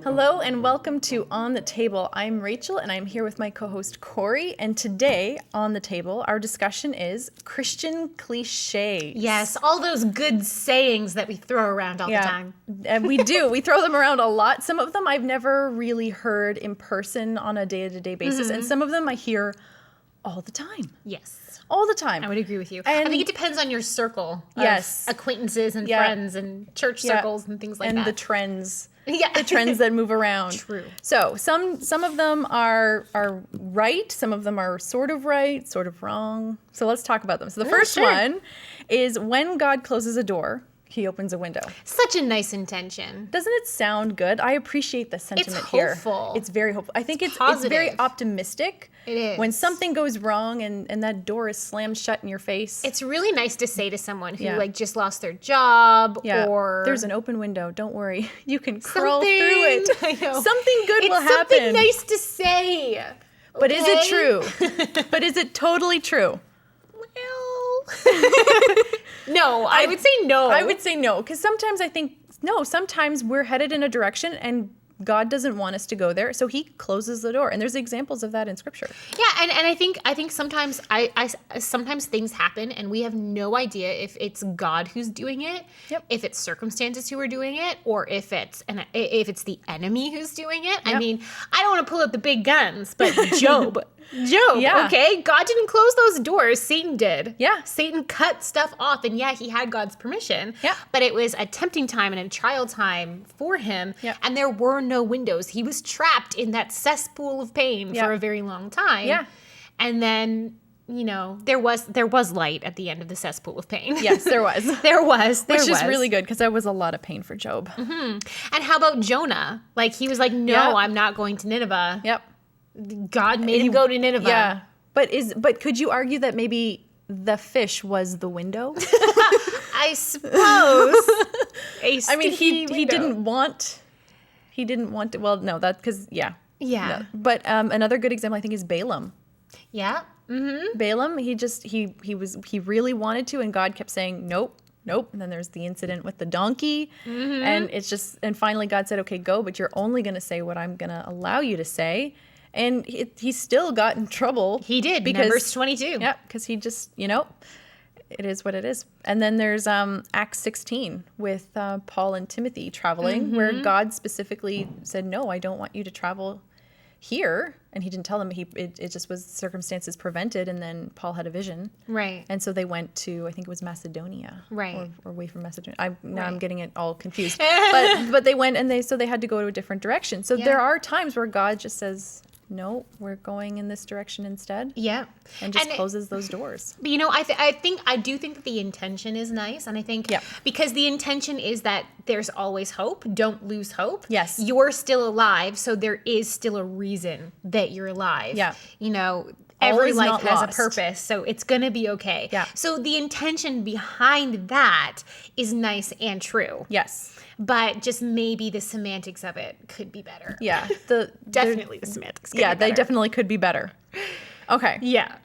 Hello and welcome to On the Table. I'm Rachel and I'm here with my co-host Corie, and today on the table our discussion is Christian cliches. Yes, all those good sayings that we throw around all the time. And we do. We throw them around a lot. Some of them I've never really heard in person on a day-to-day basis, and some of them I hear all the time. Yes. All the time. I would agree with you. And I think it depends on your circle of yes. acquaintances and friends and church circles and things like that. And the trends. Yeah. The trends that move around. True. So some of them are right. Some of them are sort of right, sort of wrong. So let's talk about them. So the first one is when God closes a door, he opens a window. Such a nice intention. Doesn't it sound good? I appreciate the sentiment It's here. hopeful. It's very hopeful. I think it's positive. very optimistic. It is. When something goes wrong and that door is slammed shut in your face. It's really nice to say to someone who just lost their job or there's an open window. Don't worry. You can crawl something- through it. I know. Something good will It's happen. something nice to say. But is it okay? true? But is it totally true? Well, no, I would say no. I would say no, because sometimes I think, no, sometimes we're headed in a direction and God doesn't want us to go there, so he closes the door. And there's examples of that in scripture. Yeah, and I think sometimes sometimes things happen and we have no idea if it's God who's doing it, if it's circumstances who are doing it, or if it's the enemy who's doing it. I mean, I don't want to pull out the big guns, but Job, okay? God didn't close those doors, Satan did. Yeah. Satan cut stuff off, and he had God's permission. Yeah. But it was a tempting time and a trial time for him, and there were no windows. He was trapped in that cesspool of pain for a very long time. Yeah. And then, there was light at the end of the cesspool of pain. Yes, there was. Which is really good, because that was a lot of pain for Job. Mm-hmm. And how about Jonah? Like, he was like, no, I'm not going to Nineveh. Yep. God made him go to Nineveh. Yeah. But could you argue that maybe the fish was the window? I suppose. I mean, he didn't want to, well, no, that, because, Yeah. No. But another good example, I think, is Balaam. Yeah. Mm-hmm. Balaam, he really wanted to, and God kept saying, nope. And then there's the incident with the donkey, and finally God said, okay, go, but you're only going to say what I'm going to allow you to say. And he still got in trouble. He did, because verse 22. Yeah, because he just, it is what it is. And then there's Acts 16 with Paul and Timothy traveling, where God specifically said, no, I don't want you to travel here. And he didn't tell them. It just was circumstances prevented, and then Paul had a vision. Right. And so they went to, I think it was Macedonia. Right. Or away from Macedonia. I'm getting it all confused. but they went, and they had to go to a different direction. So there are times where God just says, no, we're going in this direction instead. Yeah. And just closes those doors. But I do think that the intention is nice. And I think because the intention is that there's always hope. Don't lose hope. Yes. You're still alive. So there is still a reason that you're alive. Yeah. Every is life not has lost. a purpose. So it's going to be okay. Yeah. So the intention behind that is nice and true. Yes. But just maybe the semantics of it could be better. Yeah. Definitely the semantics could be better. They definitely could be better. Okay. Yeah.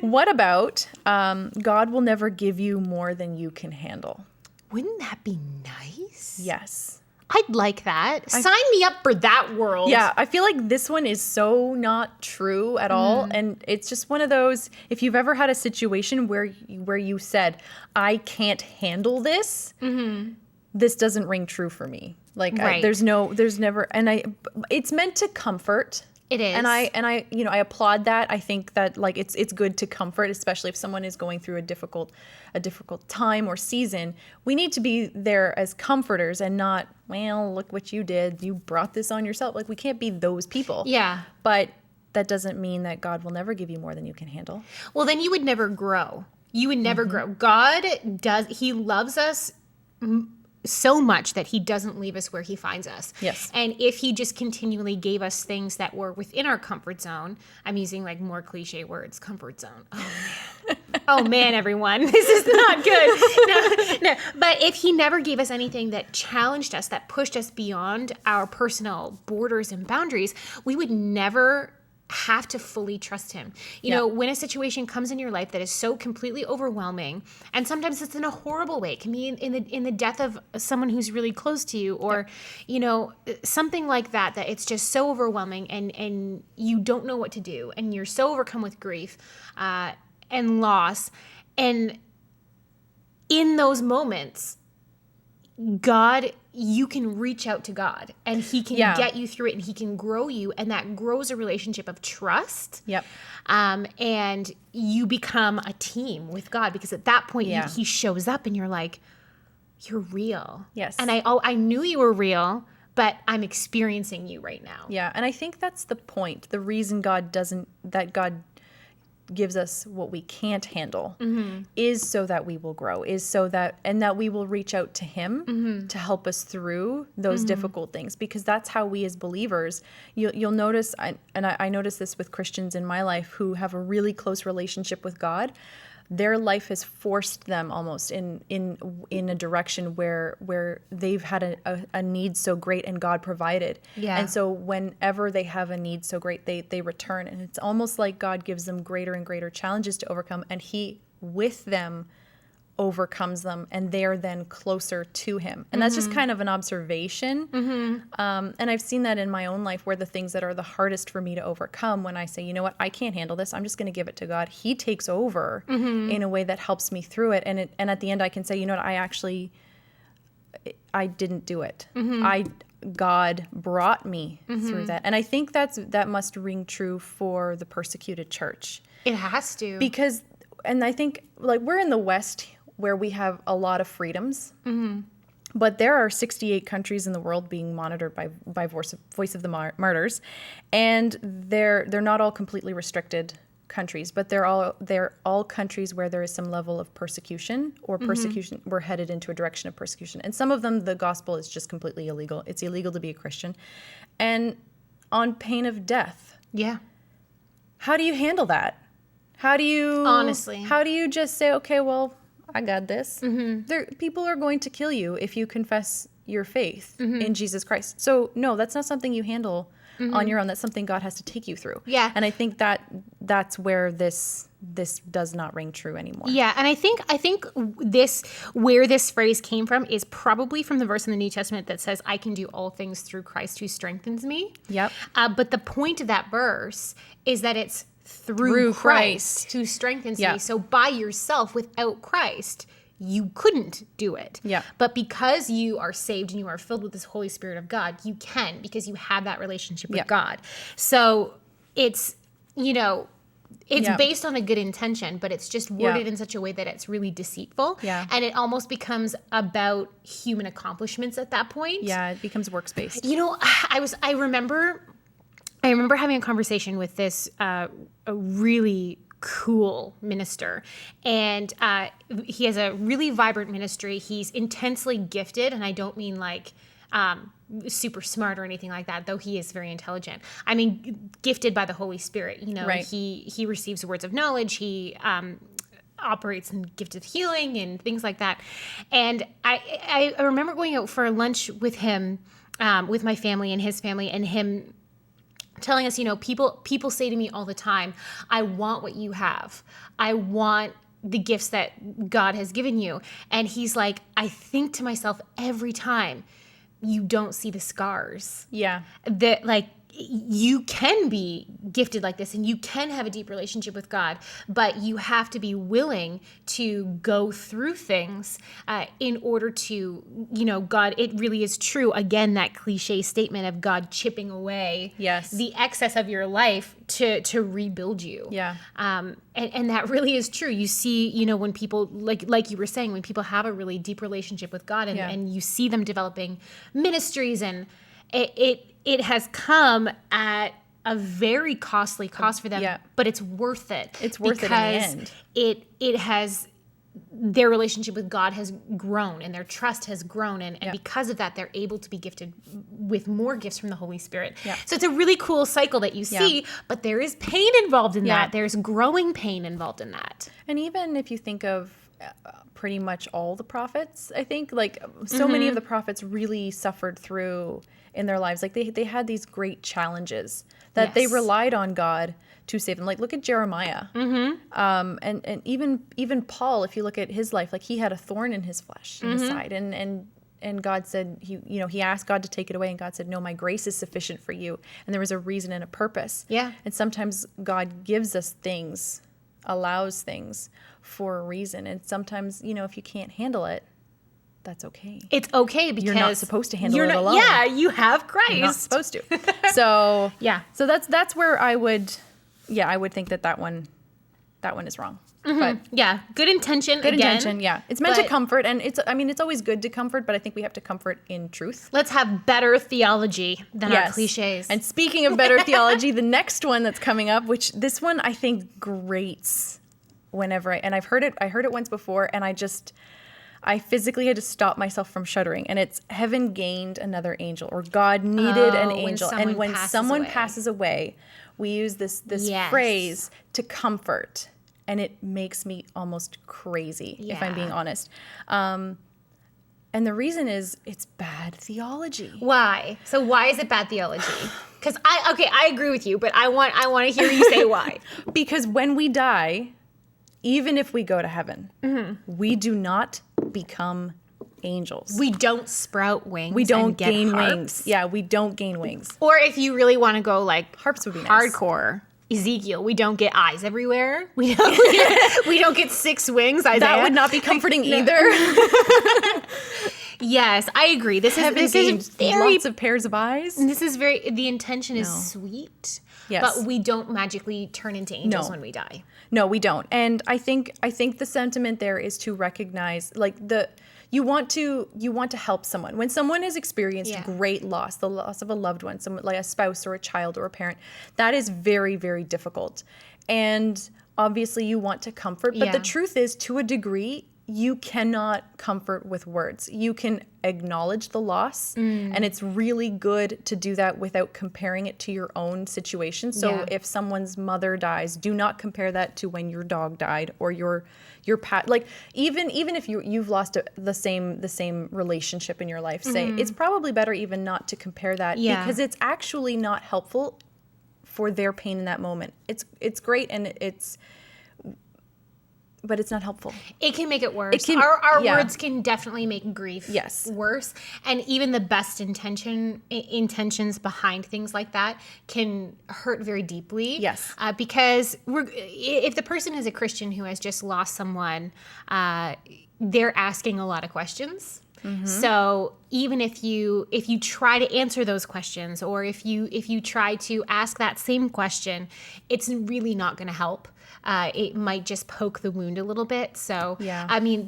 What about God will never give you more than you can handle? Wouldn't that be nice? Yes. I'd like that. Sign me up for that world. Yeah, I feel like this one is so not true at all. And it's just one of those, if you've ever had a situation where you said, I can't handle this, this doesn't ring true for me. Like, there's never, and it's meant to comfort. It is. And I applaud that. I think that, like, it's good to comfort, especially if someone is going through a difficult time or season. We need to be there as comforters and not, well, look what you did. You brought this on yourself. Like, we can't be those people. Yeah. But that doesn't mean that God will never give you more than you can handle. Well, then you would never grow. You would never grow. God he loves us so much that he doesn't leave us where he finds us. Yes. And if he just continually gave us things that were within our comfort zone, I'm using like more cliche words, comfort zone. Oh man. Oh man, everyone, this is not good. No. But if he never gave us anything that challenged us, that pushed us beyond our personal borders and boundaries, we would never have to fully trust him. You know, when a situation comes in your life that is so completely overwhelming, and sometimes it's in a horrible way, it can be in the death of someone who's really close to you, or, you know, something like that, that it's just so overwhelming and you don't know what to do, and you're so overcome with grief and loss. And in those moments, you can reach out to God, and he can get you through it, and he can grow you, and that grows a relationship of trust. Yep. And you become a team with God, because at that point he shows up and you're like, you're real. Yes. And I knew you were real, but I'm experiencing you right now. Yeah. And I think that's the point. The reason God gives us what we can't handle is so that we will grow, and that we will reach out to him to help us through those difficult things, because that's how we as believers, you'll notice, I notice this with Christians in my life who have a really close relationship with God. Their life has forced them almost in a direction where they've had a need so great, and God provided. Yeah. And so whenever they have a need so great, they return, and it's almost like God gives them greater and greater challenges to overcome, and he with them overcomes them, and they're then closer to him. And that's just kind of an observation. And I've seen that in my own life, where the things that are the hardest for me to overcome, when I say, you know what, I can't handle this, I'm just going to give it to God, he takes over in a way that helps me through it. And at the end I can say, you know what, I didn't do it. God brought me through that. And I think that must ring true for the persecuted church. It has to. Because, and I think, like, we're in the West where we have a lot of freedoms, but there are 68 countries in the world being monitored by Voice of the Martyrs, and they're not all completely restricted countries, but they're all countries where there is some level of persecution, or persecution. We're headed into a direction of persecution, and some of them the gospel is just completely illegal. It's illegal to be a Christian, and on pain of death. Yeah. How do you handle that? How do you just say, okay, well, I got this? People are going to kill you if you confess your faith in Jesus Christ. So no, that's not something you handle on your own. That's something God has to take you through. Yeah. And I think that's where this does not ring true anymore. Yeah, and I think where this phrase came from is probably from the verse in the New Testament that says, I can do all things through Christ who strengthens me. Yep. But the point of that verse is that it's through Christ who strengthens me. So by yourself, without Christ, you couldn't do it. Yeah. But because you are saved and you are filled with this Holy Spirit of God, you can, because you have that relationship with God. So it's, it's based on a good intention, but it's just worded in such a way that it's really deceitful. Yeah. And it almost becomes about human accomplishments at that point. Yeah, it becomes works-based. I remember having a conversation with this a really cool minister, and he has a really vibrant ministry. He's intensely gifted, and I don't mean like super smart or anything like that, though he is very intelligent. I mean, gifted by the Holy Spirit. Right. He receives words of knowledge. He operates in gift of healing and things like that. And I remember going out for lunch with him, with my family and his family, and him telling us, people say to me all the time, I want what you have. I want the gifts that God has given you. And he's like, I think to myself every time, you don't see the scars. Yeah. That, like, you can be gifted like this, and you can have a deep relationship with God, but you have to be willing to go through things in order to, God, it really is true. Again, that cliche statement of God chipping away the excess of your life to rebuild you. Yeah. And that really is true. You see, when people, like you were saying, when people have a really deep relationship with God, and you see them developing ministries, and it has come at a very costly cost for them, but it's worth it. It's worth it in the end. It has, their relationship with God has grown, and their trust has grown, and because of that, they're able to be gifted with more gifts from the Holy Spirit. Yeah. So it's a really cool cycle that you see, but there is pain involved in that. There's growing pain involved in that. And even if you think of pretty much all the prophets, I think. Like, so many of the prophets really suffered through in their lives. Like, they had these great challenges that they relied on God to save them. Like, look at Jeremiah. And even Paul, if you look at his life, like, he had a thorn in his flesh, in his side. And God said, he asked God to take it away, and God said, no, my grace is sufficient for you. And there was a reason and a purpose. Yeah. And sometimes God gives us things, allows things for a reason. And sometimes, if you can't handle it, that's okay. It's okay because you're not supposed to handle it alone. Yeah, you have Christ. You're not supposed to. So yeah. So that's where I would think that one is wrong. But yeah, good intention. Good intention. Yeah, it's meant to comfort, and it's always good to comfort, but I think we have to comfort in truth. Let's have better theology than our cliches. And speaking of better theology, the next one that's coming up, which this one I think grates whenever I've heard it. I heard it once before, and I physically had to stop myself from shuddering. And it's heaven gained another angel, or God needed an angel. And when someone passes away, we use this phrase to comfort. And it makes me almost crazy, if I'm being honest. And the reason is it's bad theology. Why? So why is it bad theology? Because I agree with you, but I want to hear you say why. Because when we die, even if we go to heaven, we do not become angels. We don't sprout wings. We don't and get gain harps. wings. Yeah, we don't gain wings. Or if you really want to go like harps would be nice. Hardcore. Ezekiel, we don't get eyes everywhere. We don't get 6 wings. Isaiah. That would not be comforting either. Yes, I agree. This is very, lots of pairs of eyes. This is the intention is sweet. Yes. But we don't magically turn into angels when we die. No, we don't. And I think the sentiment there is to recognize, like, you want to help someone. When someone has experienced great loss, the loss of a loved one, someone like a spouse or a child or a parent, that is very, very difficult. And obviously you want to comfort, but the truth is, to a degree, you cannot comfort with words. You can acknowledge the loss, and it's really good to do that without comparing it to your own situation. So if someone's mother dies, do not compare that to when your dog died or your pet. Like, even if you've lost the same relationship in your life, say, it's probably better even not to compare that, because it's actually not helpful for their pain in that moment. It's great, and but it's not helpful. It can make it worse. Our words can definitely make grief worse. And even the best intentions behind things like that can hurt very deeply. Yes. Because if the person is a Christian who has just lost someone, they're asking a lot of questions. So even if you try to answer those questions, or if you try to ask that same question, it's really not going to help. It might just poke the wound a little bit. So, I mean,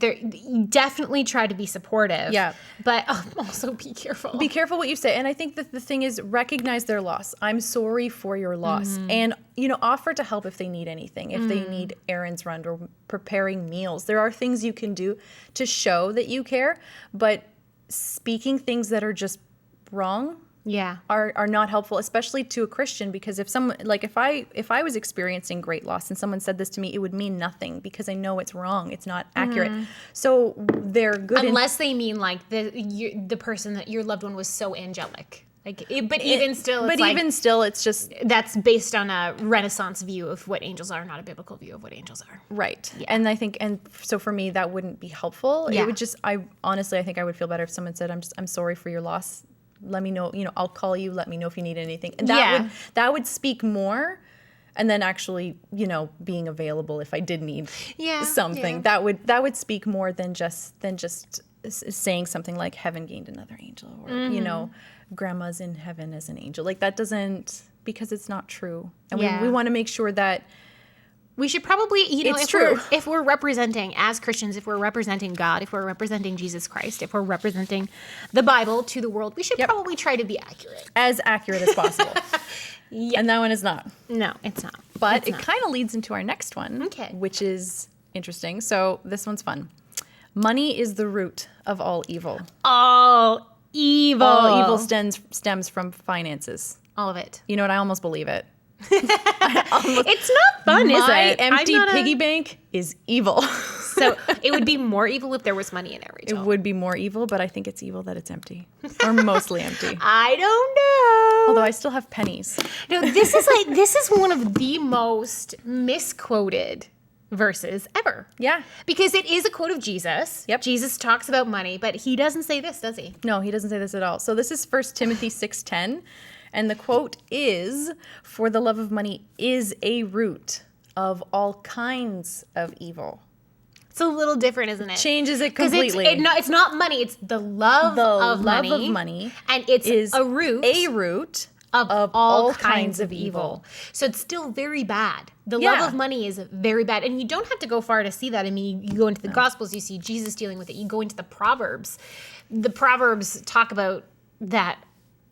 definitely try to be supportive. Yeah. But also be careful. Be careful what you say. And I think that the thing is, recognize their loss. I'm sorry for your loss. And, offer to help if they need anything, if they need errands run or preparing meals. There are things you can do to show that you care. But speaking things that are just wrong are not helpful, especially to a Christian, because if someone, like, if I was experiencing great loss and someone said this to me, it would mean nothing, because I know it's wrong, it's not accurate. So they're good unless they mean like the person that your loved one was so angelic. Even still, it's just that's based on a Renaissance view of what angels are, not a biblical view of what angels are. Right. Yeah. And I think, so for me, that wouldn't be helpful. Yeah. It would just, I think I would feel better if someone said, I'm sorry for your loss. Let me know, I'll call you, let me know if you need anything. And that would speak more. And then actually, being available if I did need something, that would speak more than just saying something like heaven gained another angel, or, grandma's in heaven as an angel. Like, that doesn't, because it's not true. And we want to make sure that we should probably, if we're representing, as Christians, if we're representing God, if we're representing Jesus Christ, if we're representing the Bible to the world, we should probably try to be accurate. As accurate as possible. And that one is not. No, it's not. But it kind of leads into our next one, which is interesting. So this one's fun. Money is the root of all evil. All evil. All evil stems from finances. All of it. You know what? I almost believe it. It's not fun, is it? My empty piggy bank is evil. So it would be more evil if there was money in it, Rachel. It would be more evil, but I think it's evil that it's empty. Or mostly empty. I don't know. Although I still have pennies. No, this is one of the most misquoted verses ever. Yeah. Because it is a quote of Jesus. Yep. Jesus talks about money, but he doesn't say this, does he? No, he doesn't say this at all. So this is 1 Timothy 6:10. And the quote is, "For the love of money is a root of all kinds of evil." It's a little different, isn't it? Changes it completely. Because it's not money. It's the love of money. And it's a root of all kinds of evil. So it's still very bad. The love of money is very bad. And you don't have to go far to see that. I mean, you go into the Gospels, you see Jesus dealing with it. You go into the Proverbs. The Proverbs talk about that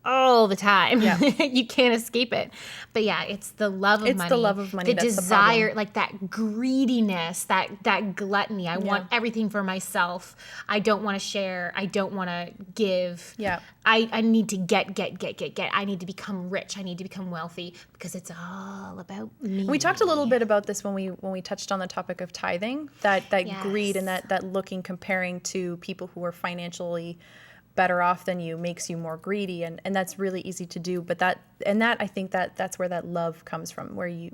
all the time. Yeah. You can't escape it. But yeah, it's the love of money. It's the love of money. The desire, like that greediness, that gluttony. I want everything for myself. I don't want to share. I don't want to give. Yeah. I need to get. I need to become rich. I need to become wealthy because it's all about me. We talked a little bit about this when we touched on the topic of tithing, that greed and that looking, comparing to people who are financially better off than you makes you more greedy, and that's really easy to do. But I think that's where that love comes from, where you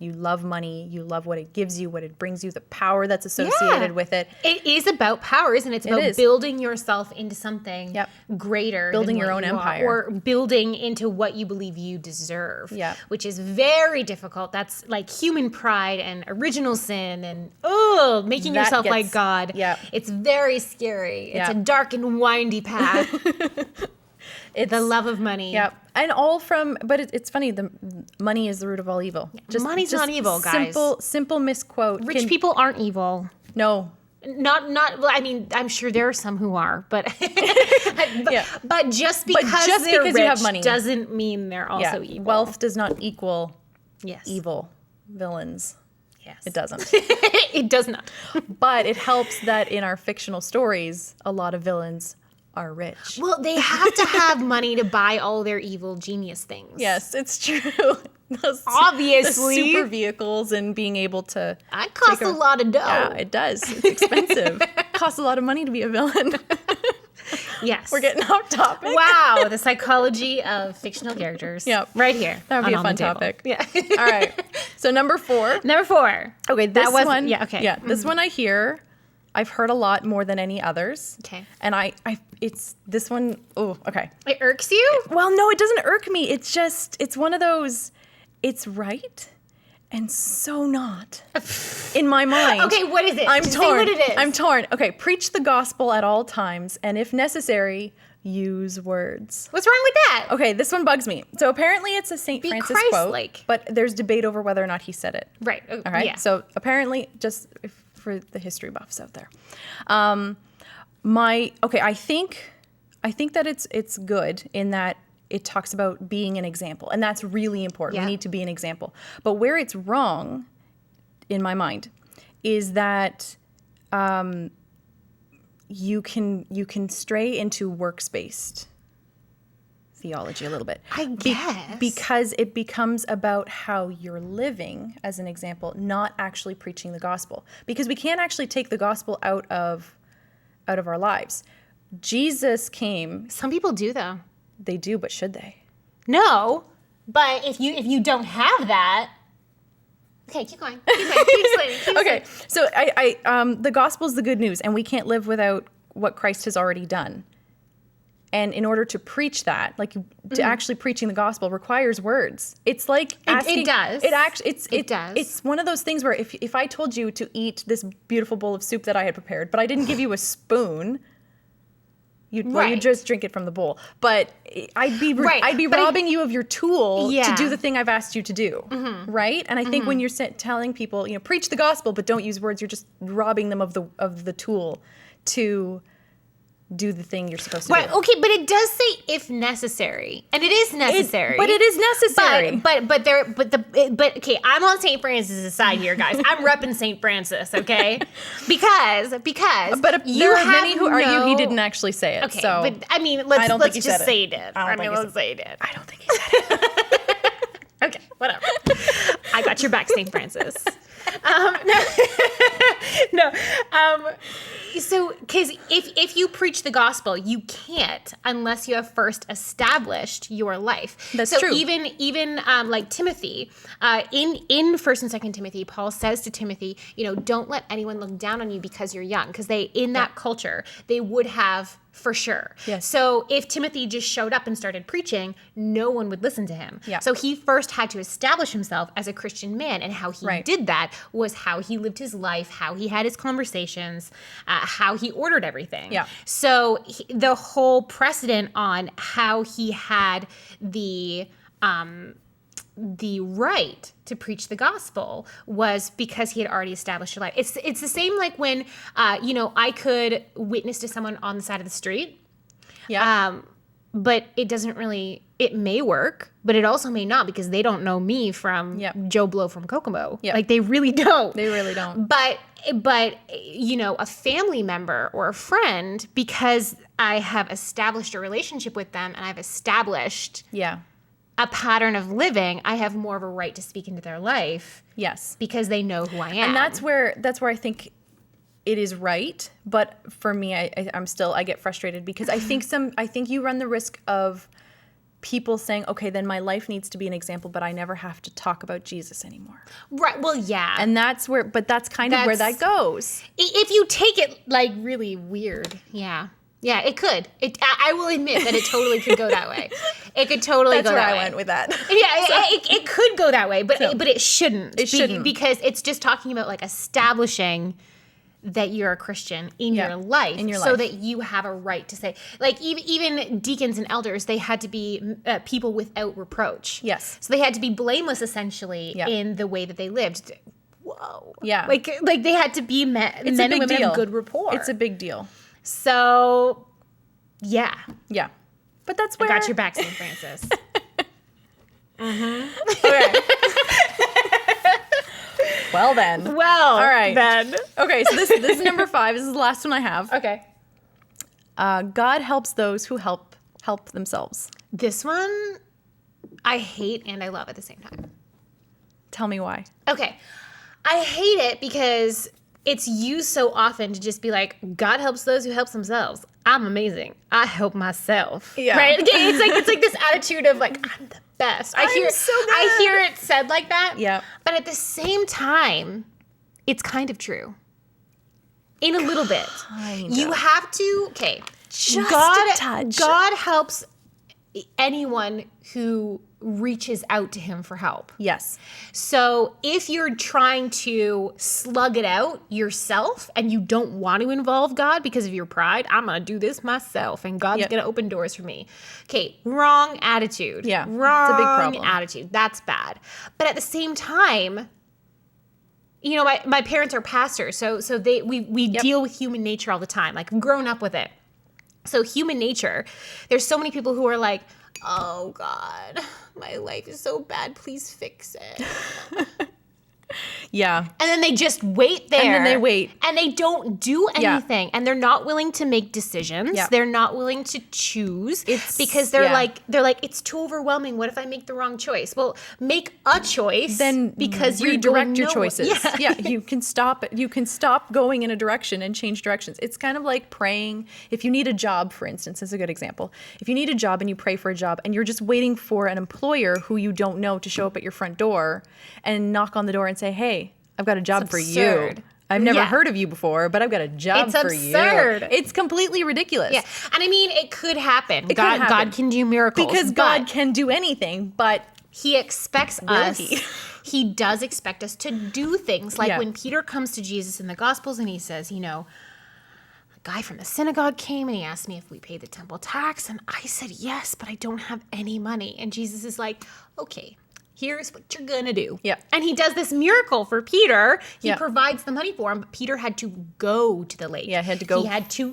love money, you love what it gives you, what it brings you, the power that's associated with it. It is about power, isn't it? It's about building yourself into something greater, building your own empire, or building into what you believe you deserve. Yeah, which is very difficult. That's like human pride and original sin, and making yourself like God. Yeah, it's very scary. It's a dark and windy path. It's the love of money. Yeah. And but it's funny, the money is the root of all evil. Money's not evil, guys. Simple misquote. Rich people aren't evil. No. Not well, I mean, I'm sure there are some who are, but but just because they're rich, you have money doesn't mean they're also evil. Wealth does not equal evil, villains. Yes. It doesn't. It does not. But it helps that in our fictional stories, a lot of villains are rich. Well, they have to have money to buy all their evil genius things. Yes, it's true. Obviously. The super vehicles and being able to... That costs a lot of dough. Yeah, it does. It's expensive. It costs a lot of money to be a villain. Yes. We're getting off topic. Wow, the psychology of fictional characters. Yep. Right here. That would be a fun topic. Yeah. All right. So number 4. Okay, this one. Yeah, okay. Yeah, this one I've heard a lot more than any others. Okay. And it's this one, okay. It irks you? Well, no, it doesn't irk me. It's one of those, it's right and so not in my mind. Okay, what is it? I'm torn. Say what it is. I'm torn. Okay, preach the gospel at all times, and if necessary, use words. What's wrong with that? Okay, this one bugs me. So apparently it's a St. Francis Christ-like quote, but there's debate over whether or not he said it. Right. All right. Yeah. So apparently, just for the history buffs out there, I think that it's good in that it talks about being an example, and that's really important. Yeah. We need to be an example. But where it's wrong, in my mind, is that you can stray into works-based theology a little bit. I guess. Because it becomes about how you're living, as an example, not actually preaching the gospel. Because we can't actually take the gospel out of our lives. Jesus came. Some people do, though. They do, but should they? No, but if you don't have that. Okay, keep going. Keep explaining. Okay, so the gospel is the good news, and we can't live without what Christ has already done. And in order to preach that, to actually preaching the gospel requires words. It's like asking. It does. It does. It's one of those things where if I told you to eat this beautiful bowl of soup that I had prepared, but I didn't give you a spoon, you'd just drink it from the bowl. But I'd be robbing you of your tool to do the thing I've asked you to do, right? And I think when you're telling people, preach the gospel, but don't use words, you're just robbing them of the tool to do the thing you're supposed to do. Right. Okay, but it does say if necessary, and it is necessary. But it is necessary. But okay, I'm on St. Francis' side here, guys. I'm repping St. Francis, okay? Because but there are many who argue he didn't actually say it. Okay, so but I mean, let's just say he did. Let's say he did. I don't think he said it. Okay, whatever. I got your back, St. Francis. No. So, because if you preach the gospel, you can't unless you have first established your life. That's true. Even like Timothy, in 1st and 2nd Timothy, Paul says to Timothy, don't let anyone look down on you because you're young, because in that culture they would have. For sure. Yes. So if Timothy just showed up and started preaching, no one would listen to him. Yeah. So he first had to establish himself as a Christian man, and how he did that was how he lived his life, how he had his conversations, how he ordered everything. Yeah. So the whole precedent on how he had the right to preach the gospel was because he had already established a life. It's the same like when, I could witness to someone on the side of the street. Yeah. But it may work, but it also may not, because they don't know me from Joe Blow from Kokomo. Yep. Like, they really don't. They really don't. But a family member or a friend, because I have established a relationship with them and I've established a pattern of living, I have more of a right to speak into their life. Yes. Because they know who I am. And that's where I think it is right. But for me, I get frustrated, because I think you run the risk of people saying, okay, then my life needs to be an example, but I never have to talk about Jesus anymore. Right. Well, yeah. And that's where that goes. If you take it like really weird. Yeah. Yeah, it could. I will admit that it totally could go that way. It could totally go that way. That's where I went with that. Yeah, it could go that way, but it shouldn't. It shouldn't. Because it's just talking about like establishing that you're a Christian in your life. So that you have a right to say, like, even deacons and elders, they had to be people without reproach. Yes. So they had to be blameless, essentially, in the way that they lived. Whoa. Yeah. Like they had to be men and women of good rapport. It's a big deal. So, yeah. Yeah. But that's where... I got your back, St. Francis. Okay. Well, then. All right. Then. Okay, so this is number 5. This is the last one I have. Okay. God helps those who help themselves. This one I hate and I love at the same time. Tell me why. Okay. I hate it because it's used so often to just be like, God helps those who help themselves. I'm amazing. I help myself. Yeah. Right? It's like this attitude of like, I'm the best. I hear it said like that. Yeah. But at the same time, it's kind of true. In a little bit. You have to, okay. Just a touch. God helps anyone who reaches out to him for help. Yes. So if you're trying to slug it out yourself and you don't want to involve God because of your pride, I'm going to do this myself and God's going to open doors for me. Okay, wrong attitude. Yeah, wrong it's a big problem. attitude. That's bad. But at the same time, my parents are pastors, so we deal with human nature all the time. Like, I've grown up with it. So human nature, there's so many people who are like, oh God, my life is so bad, please fix it. Yeah. And then they just wait there. And then they wait. And they don't do anything. Yeah. And they're not willing to make decisions. Yeah. They're not willing to choose. Because they're like, it's too overwhelming. What if I make the wrong choice? Well, make a choice. Then because redirect your choices. Yeah. You can stop going in a direction and change directions. It's kind of like praying. If you need a job, for instance, is a good example. If you need a job and you pray for a job and you're just waiting for an employer who you don't know to show up at your front door and knock on the door and say, hey, I've got a job for you. I've never heard of you before, but I've got a job for you. It's absurd. It's completely ridiculous. Yeah. And I mean, it could happen. God can do miracles. Because God can do anything, but he expects us. He does expect us to do things. Like when Peter comes to Jesus in the Gospels and he says, a guy from the synagogue came and he asked me if we paid the temple tax. And I said, yes, but I don't have any money. And Jesus is like, okay, here's what you're going to do. Yeah. And he does this miracle for Peter. He provides the money for him, but Peter had to go to the lake. Yeah, he had to go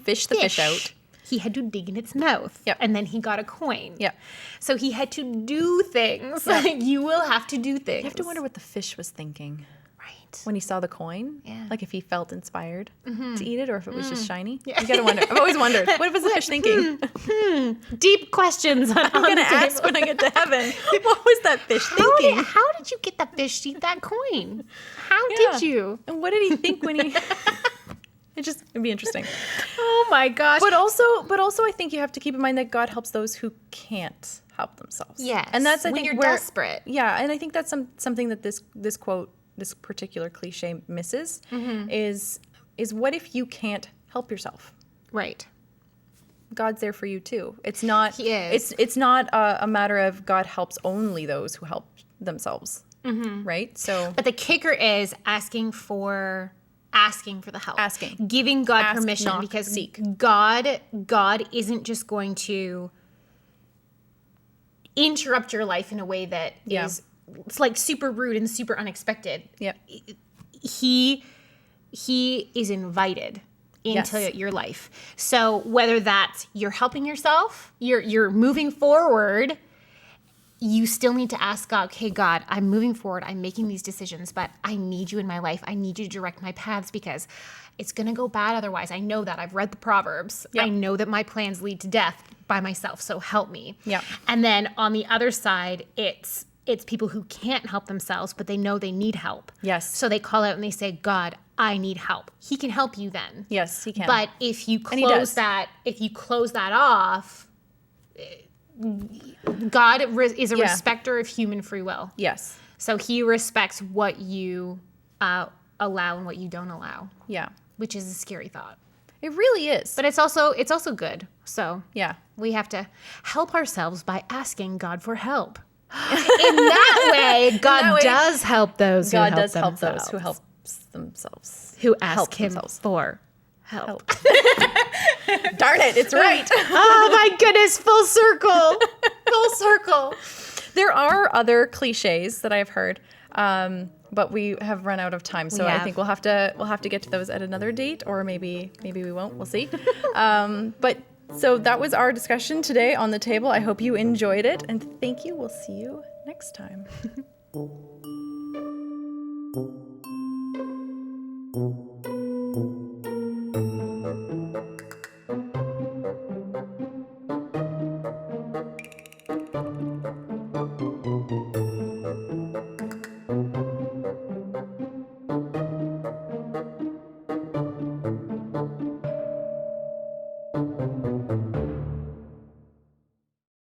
fish the fish out. He had to dig in its mouth. Yep. And then he got a coin. Yeah. So he had to do things. Yep. You will have to do things. You have to wonder what the fish was thinking. Right. when he saw the coin. Yeah. Like if he felt inspired to eat it or if it was just shiny. Yeah. You gotta wonder. I've always wondered, what was the fish thinking? Deep questions. I'm gonna ask when I get to heaven. What was that fish thinking? How did you get that fish to eat that coin? How did you? And what did he think when he... It'd be interesting. Oh my gosh. But also I think you have to keep in mind that God helps those who can't help themselves. Yes. And that's, I when think, you're desperate. Yeah, and I think that's something that this quote, this particular cliche misses, is what if you can't help yourself? Right. God's there for you too. It's not. He is. It's not a matter of God helps only those who help themselves. Right. So. But the kicker is asking for the help. Giving God permission, knock, because seek. God isn't just going to interrupt your life in a way that is it's like super rude and super unexpected. Yeah. He is invited into your life. So whether that's you're helping yourself, you're moving forward, you still need to ask God, okay, God, I'm moving forward. I'm making these decisions, but I need you in my life. I need you to direct my paths because it's going to go bad otherwise. I know that. I've read the Proverbs. Yep. I know that my plans lead to death by myself, so help me. Yeah. And then on the other side, it's people who can't help themselves, but they know they need help. Yes. So they call out and they say, God, I need help. He can help you then. Yes, he can. But if you close that off, God is a respecter of human free will. Yes. So he respects what you allow and what you don't allow. Yeah. Which is a scary thought. It really is. But it's also good. So yeah. We have to help ourselves by asking God for help. In that way, God does help those who help themselves. God does help those who help themselves. Who ask him for help. Darn it, it's right. Oh my goodness, full circle. Full circle. There are other cliches that I've heard, but we have run out of time. So I think we'll have to get to those at another date, or maybe we won't. We'll see. But so that was our discussion today on the table. I hope you enjoyed it, and thank you. We'll see you next time.